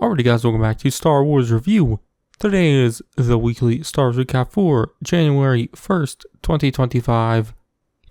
Alrighty guys, welcome back to Star Wars Review. Today is the weekly Star Wars recap for January 1st, 2025.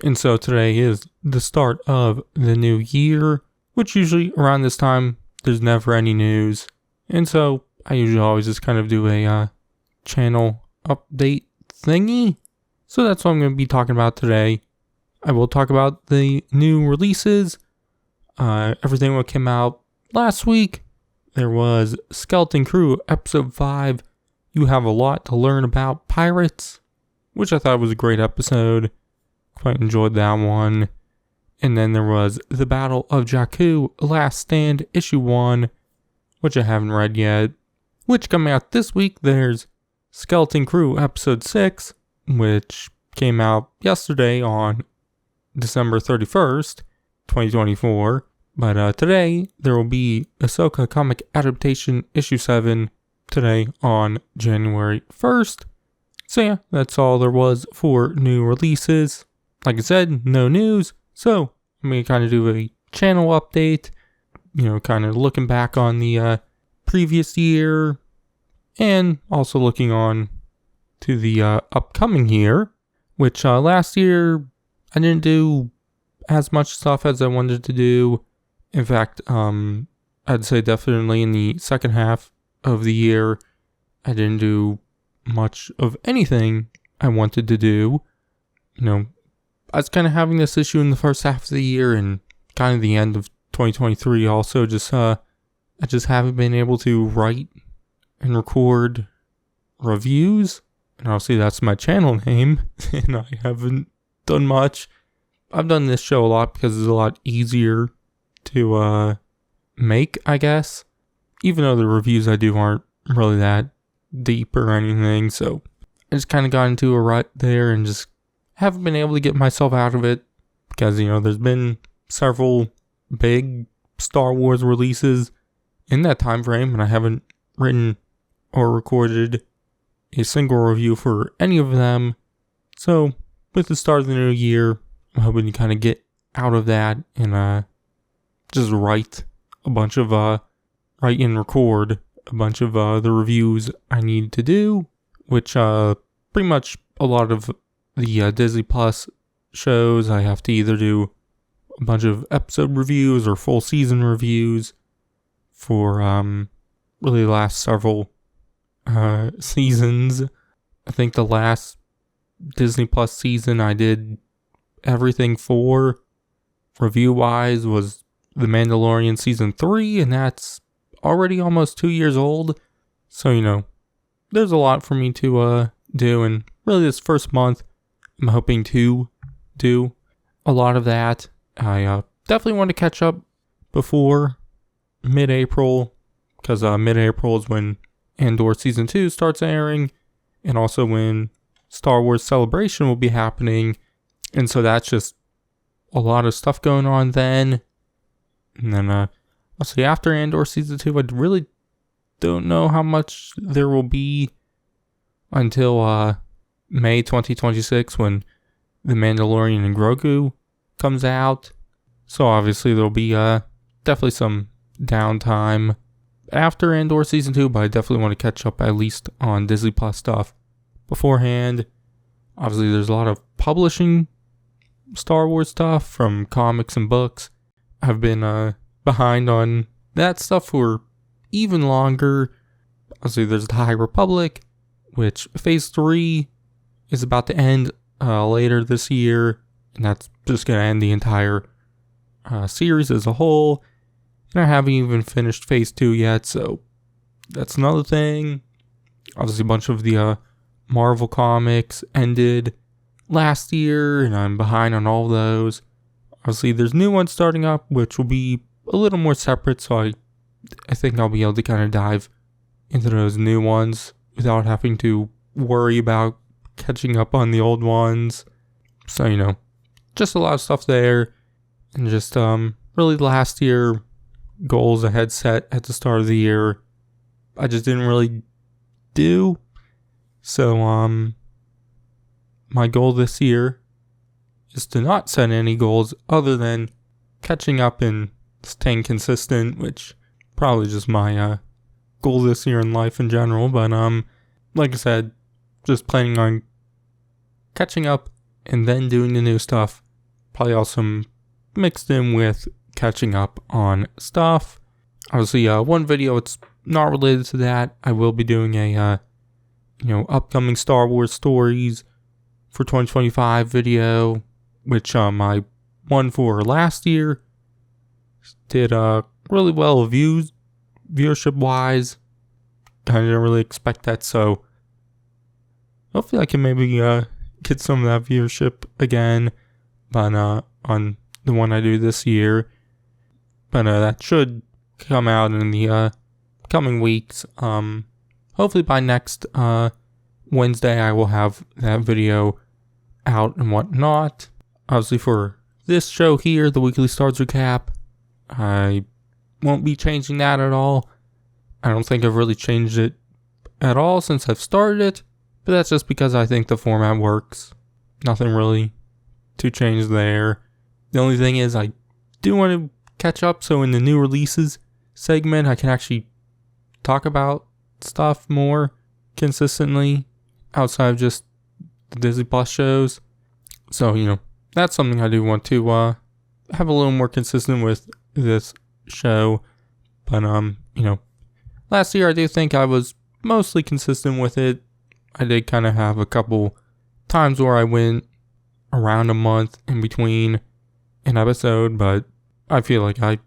And so today is the start of the new year, which usually around this time, there's never any news. And so I usually always just kind of do a channel update thingy. So that's what I'm going to be talking about today. I will talk about the new releases, everything that came out last week. There was Skeleton Crew Episode 5. You have a lot to learn about pirates, which I thought was a great episode. Quite enjoyed that one. And then there was The Battle of Jakku Last Stand Issue 1, which I haven't read yet. Which coming out this week, there's Skeleton Crew Episode 6, which came out yesterday on December 31st, 2024. But today, there will be Ahsoka Comic Adaptation Issue 7 today on January 1st. So yeah, that's all there was for new releases. Like I said, no news. So I'm going to kind of do a channel update, kind of looking back on the previous year and also looking on to the upcoming year, which last year I didn't do as much stuff as I wanted to do. In fact, I'd say definitely in the second half of the year, I didn't do much of anything I wanted to do. I was kind of having this issue in the first half of the year and kind of the end of 2023 also. I just haven't been able to write and record reviews. And obviously that's my channel name, and I haven't done much. I've done this show a lot because it's a lot easier to make, I guess, even though the reviews I do aren't really that deep or anything. So I just kind of got into a rut there and just haven't been able to get myself out of it because, there's been several big Star Wars releases in that time frame, and I haven't written or recorded a single review for any of them. So with the start of the new year, I'm hoping to kind of get out of that and just write and record a bunch of the reviews I need to do, which pretty much a lot of the Disney Plus shows I have to either do a bunch of episode reviews or full season reviews for really the last several seasons. I think the last Disney Plus season I did everything for review-wise was The Mandalorian Season 3, and that's already almost 2 years old. So, there's a lot for me to do, and really this first month, I'm hoping to do a lot of that. I definitely want to catch up before mid-April, because mid-April is when Andor Season 2 starts airing, and also when Star Wars Celebration will be happening, and so that's just a lot of stuff going on then. And then, I'll say after Andor Season 2, I really don't know how much there will be until May 2026 when The Mandalorian and Grogu comes out. So obviously there'll be definitely some downtime after Andor Season 2, but I definitely want to catch up at least on Disney Plus stuff beforehand. Obviously there's a lot of publishing Star Wars stuff from comics and books. I've been behind on that stuff for even longer. Obviously, there's the High Republic, which Phase 3 is about to end later this year, and that's just going to end the entire series as a whole. And I haven't even finished Phase 2 yet, so that's another thing. Obviously, a bunch of the Marvel comics ended last year, and I'm behind on all of those. Obviously, there's new ones starting up, which will be a little more separate, so I think I'll be able to kind of dive into those new ones without having to worry about catching up on the old ones. So, just a lot of stuff there, and just really last year goals I had set at the start of the year, I just didn't really do. So, my goal this year is to not set any goals other than catching up and staying consistent, which probably just my goal this year in life in general, but like I said, just planning on catching up and then doing the new stuff. Probably also mixed in with catching up on stuff. Obviously, one video, it's not related to that. I will be doing a, upcoming Star Wars stories for 2025 video, which my one for last year did really well viewership wise. I didn't really expect that, so hopefully I can maybe get some of that viewership again on the one I do this year. But that should come out in the coming weeks. Hopefully by next Wednesday I will have that video out and whatnot. Obviously for this show here, the Weekly Stars Recap, I won't be changing that at all. I don't think I've really changed it at all since I've started it, but that's just because I think the format works. Nothing really to change there. The only thing is I do want to catch up, so in the new releases segment I can actually talk about stuff more consistently outside of just the Disney Plus shows. So, that's something I do want to have a little more consistent with this show. But, last year I do think I was mostly consistent with it. I did kind of have a couple times where I went around a month in between an episode, but I feel like I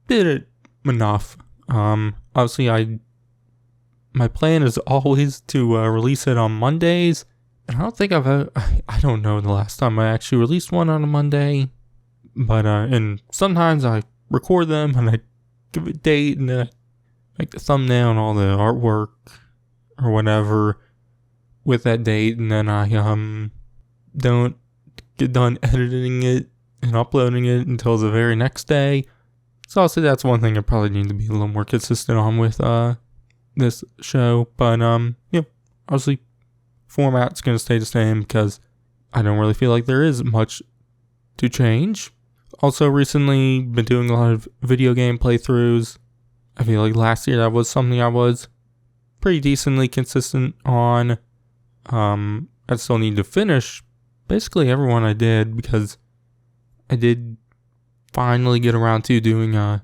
did it enough. Obviously my plan is always to release it on Mondays, and I don't think I don't know the last time I actually released one on a Monday, but and sometimes I record them and I give a date and then I make the thumbnail and all the artwork or whatever with that date, and then I don't get done editing it and uploading it until the very next day. So I'll say that's one thing I probably need to be a little more consistent on with this show. But obviously format's gonna stay the same because I don't really feel like there is much to change. Also recently been doing a lot of video game playthroughs. I feel like last year that was something I was pretty decently consistent on. I still need to finish basically everyone I did, because I did finally get around to doing or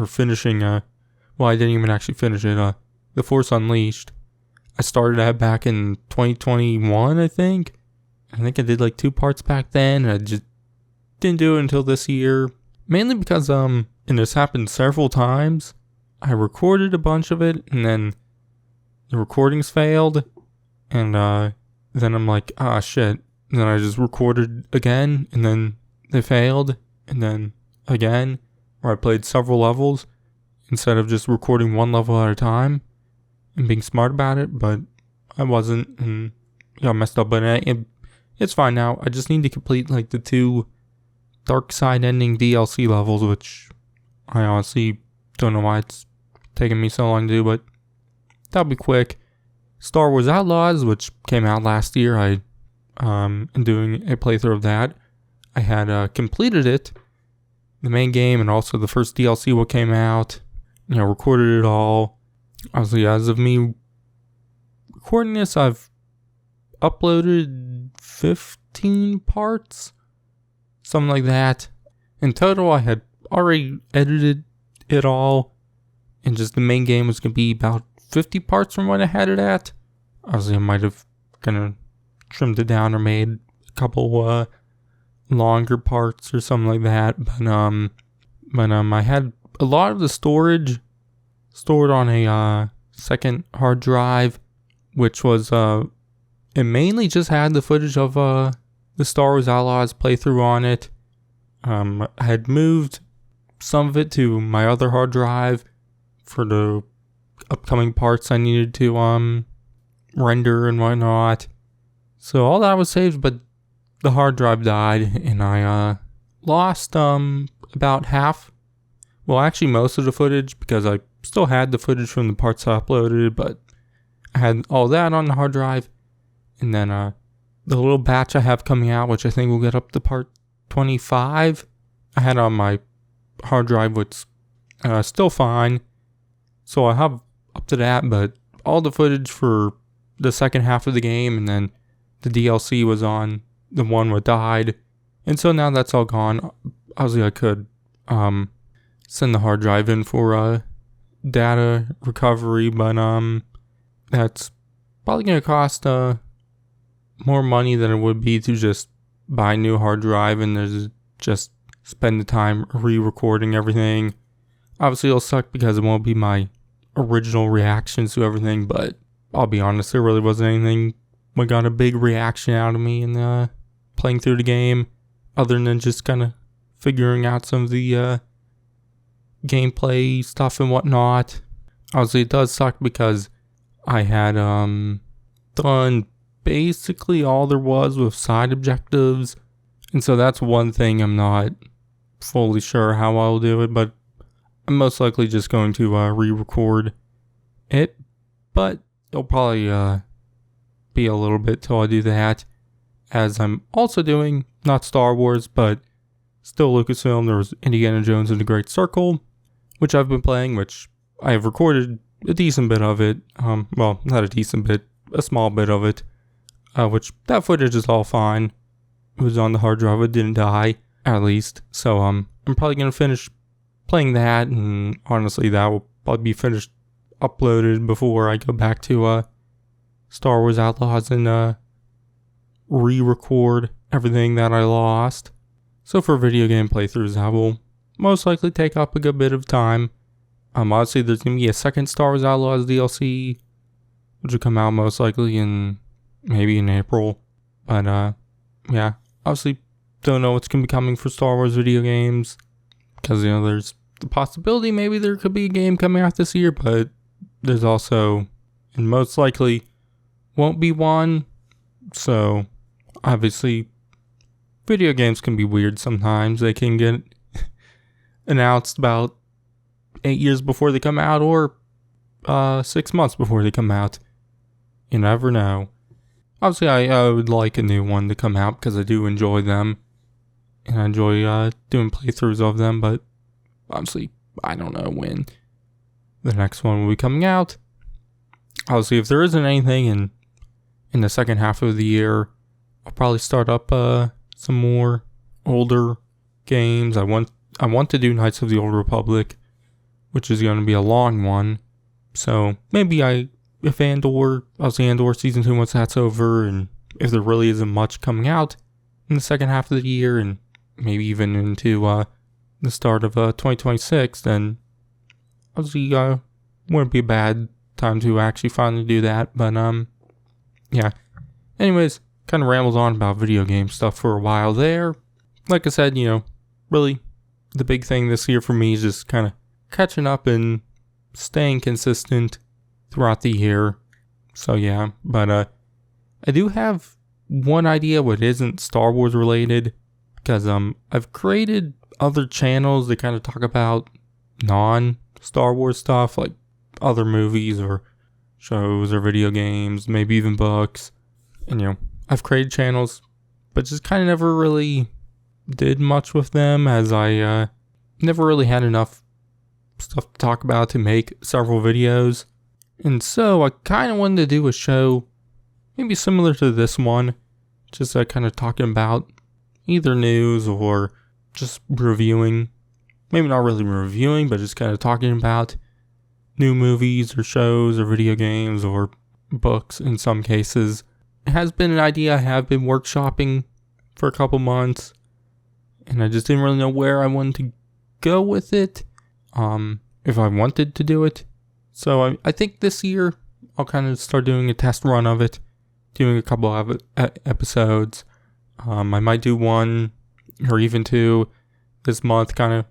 finishing I didn't even actually finish it, The Force Unleashed. I started that back in 2021, I think I did like 2 parts back then, and I just didn't do it until this year, mainly because and this happened several times. I recorded a bunch of it and then the recordings failed, and then I'm like, shit. And then I just recorded again, and then they failed, and then again, where I played several levels instead of just recording one level at a time and being smart about it, but I wasn't, and got messed up. But it's fine now. I just need to complete like the 2 Dark Side ending DLC levels, which I honestly don't know why it's taking me so long to do, but that'll be quick. Star Wars Outlaws, which came out last year, I am doing a playthrough of that. I had completed it, the main game, and also the first DLC what came out. Recorded it all. Obviously, as of me recording this, I've uploaded 15 parts, something like that. In total, I had already edited it all, and just the main game was going to be about 50 parts from what I had it at. Obviously, I might have kind of trimmed it down or made a couple longer parts or something like that. But I had a lot of the storage stored on a second hard drive, which was it mainly just had the footage of the Star Wars Outlaws playthrough on it. I had moved some of it to my other hard drive for the upcoming parts I needed to render and whatnot. So all that was saved, but the hard drive died, and I lost about half. Well, actually most of the footage, because I still had the footage from the parts I uploaded, but I had all that on the hard drive. And then the little batch I have coming out, which I think will get up to part 25, I had on my hard drive, which still fine. So I have up to that, but all the footage for the second half of the game and then the DLC was on the one what died. And so now that's all gone. Obviously I could send the hard drive in for data recovery, but that's probably going to cost more money than it would be to just buy a new hard drive and there's just spend the time re-recording everything. Obviously it'll suck because it won't be my original reactions to everything, but I'll be honest, there really wasn't anything that got a big reaction out of me in playing through the game, other than just kind of figuring out some of the gameplay stuff and whatnot. Obviously it does suck because I had done basically all there was with side objectives, and so that's one thing I'm not fully sure how I'll do it, but I'm most likely just going to re-record it, but it'll probably be a little bit till I do that, as I'm also doing, not Star Wars, but still Lucasfilm. There was Indiana Jones and the Great Circle, which I've been playing, which I have recorded a decent bit of it, well, not a decent bit, a small bit of it, which that footage is all fine. It was on the hard drive, it didn't die, at least, so I'm probably going to finish playing that, and honestly that will probably be finished uploaded before I go back to Star Wars Outlaws and re-record everything that I lost. So for video game playthroughs, that will most likely take up a good bit of time. Obviously there's going to be a second Star Wars Outlaws DLC, which will come out most likely maybe in April, but yeah, obviously don't know what's going to be coming for Star Wars video games, because there's the possibility maybe there could be a game coming out this year, but there's also, and most likely won't be one. So obviously video games can be weird sometimes. They can get announced about 8 years before they come out, or 6 months before they come out. You never know. Obviously I would like a new one to come out because I do enjoy them, and I enjoy doing playthroughs of them, but obviously I don't know when the next one will be coming out. Obviously if there isn't anything in the second half of the year, I'll probably start up some more older games. I want to do Knights of the Old Republic, which is going to be a long one. So maybe if Andor Season 2, once that's over, and if there really isn't much coming out in the second half of the year, and maybe even into the start of 2026, then obviously wouldn't be a bad time to actually finally do that. But yeah. Anyways, kind of rambles on about video game stuff for a while there. Like I said, really the big thing this year for me is just kind of catching up and staying consistent throughout the year. So yeah, but I do have one idea what isn't Star Wars related, because I've created other channels that kind of talk about non-Star Wars stuff, like other movies or shows or video games, maybe even books. And I've created channels, but just kind of never really did much with them, as I never really had enough stuff to talk about to make several videos. And so I kind of wanted to do a show maybe similar to this one, just kind of talking about either news or just reviewing, maybe not really reviewing, but just kind of talking about new movies or shows or video games or books in some cases. It has been an idea I have been workshopping for a couple months, and I just didn't really know where I wanted to go with it, if I wanted to do it. So I think this year I'll kind of start doing a test run of it, doing a couple of episodes. I might do one or even two this month, kind of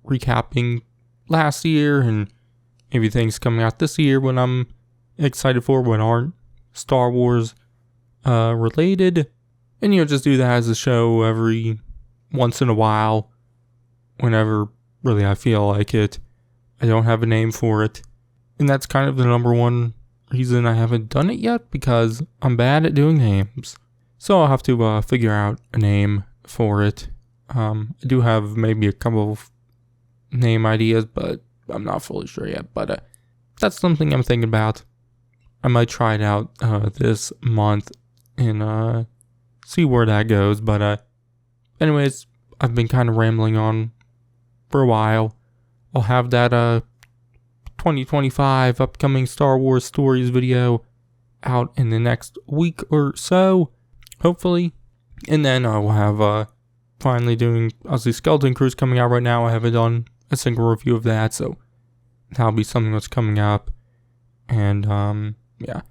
recapping last year and maybe things coming out this year when I'm excited for, what aren't Star Wars related. And just do that as a show every once in a while, whenever really I feel like it. I don't have a name for it, and that's kind of the number one reason I haven't done it yet, because I'm bad at doing names. So I'll have to figure out a name for it. I do have maybe a couple of name ideas, but I'm not fully sure yet. But that's something I'm thinking about. I might try it out this month and see where that goes. But anyways, I've been kind of rambling on for a while. I'll have that 2025 upcoming Star Wars stories video out in the next week or so, hopefully. And then I will have finally doing, obviously, Skeleton Crew coming out right now. I haven't done a single review of that, so that'll be something that's coming up. And yeah.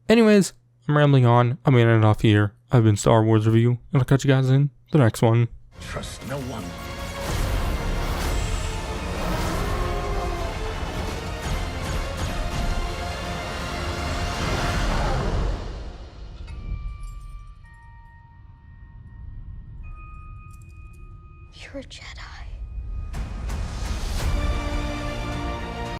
Anyways, I'm rambling on. I'm gonna end off here. I've been Star Wars Review, and I'll catch you guys in the next one. Trust no one. You're a Jedi.